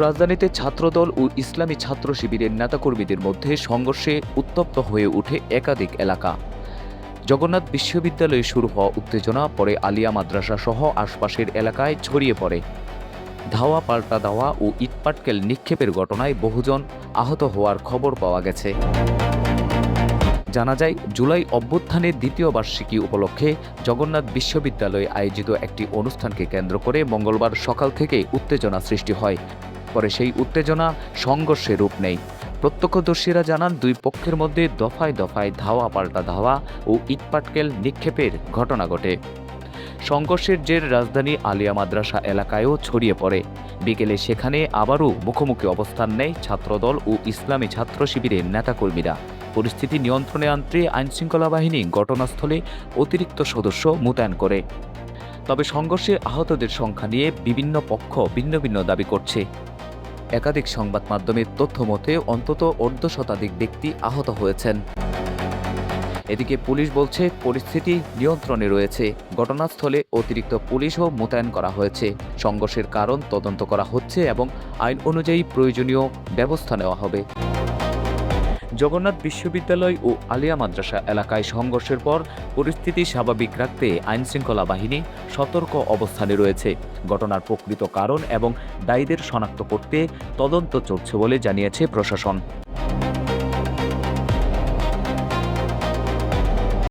রাজধানীতে ছাত্রদল ও ইসলামী ছাত্র শিবিরের নেতাকর্মীদের মধ্যে সংঘর্ষে উত্তপ্ত হয়ে ওঠে একাধিক এলাকা। জগন্নাথ বিশ্ববিদ্যালয়ে শুরু হওয়া উত্তেজনা পরে আলিয়া মাদ্রাসা সহ আশপাশের এলাকায় ছড়িয়ে পড়ে। ধাওয়া পাল্টা ধাওয়া ও ইটপাটকেল নিক্ষেপের ঘটনায় বহুজন আহত হওয়ার খবর পাওয়া গেছে। জানা যায়, জুলাই অভ্যুত্থানের দ্বিতীয় বার্ষিকী উপলক্ষে জগন্নাথ বিশ্ববিদ্যালয়ে আয়োজিত একটি অনুষ্ঠানকে কেন্দ্র করে মঙ্গলবার সকাল থেকে উত্তেজনা সৃষ্টি হয়। পরে সেই উত্তেজনা সংঘর্ষে রূপ নেয়। প্রত্যক্ষদর্শীরা জানান, দুই পক্ষের মধ্যে দফায় দফায় ধাওয়া পাল্টা ধাওয়া ও ইটপাটকেল নিক্ষেপের ঘটনা ঘটে। সংঘর্ষের জের রাজধানী আলিয়া মাদ্রাসা এলাকায়ও ছড়িয়ে পড়ে। বিকেলে সেখানে আবারও মুখোমুখি অবস্থান নেয় ছাত্রদল ও ইসলামী ছাত্র শিবিরের নেতাকর্মীরা। পরিস্থিতি নিয়ন্ত্রণে আনতে আইনশৃঙ্খলা বাহিনী ঘটনাস্থলে অতিরিক্ত সদস্য মোতায়েন করে। তবে সংঘর্ষে আহতদের সংখ্যা নিয়ে বিভিন্ন পক্ষ ভিন্ন ভিন্ন দাবি করছে। একাধিক সংবাদ মাধ্যমের তথ্য মতে অন্তত অর্ধশতাধিক ব্যক্তি আহত হয়েছেন। এদিকে পুলিশ বলছে পরিস্থিতি নিয়ন্ত্রণে রয়েছে। ঘটনাস্থলে অতিরিক্ত পুলিশও মোতায়েন করা হয়েছে। সংঘর্ষের কারণ তদন্ত করা হচ্ছে এবং আইন অনুযায়ী প্রয়োজনীয় ব্যবস্থা নেওয়া হবে। জগন্নাথ বিশ্ববিদ্যালয় ও আলিয়া মাদ্রাসা এলাকায় সংঘর্ষের পর পরিস্থিতি স্বাভাবিক রাখতে আইনশৃঙ্খলা বাহিনী সতর্ক অবস্থানে রয়েছে। ঘটনার প্রকৃত কারণ এবং দায়ীদের শনাক্ত করতে তদন্ত চলছে বলে জানিয়েছে প্রশাসন।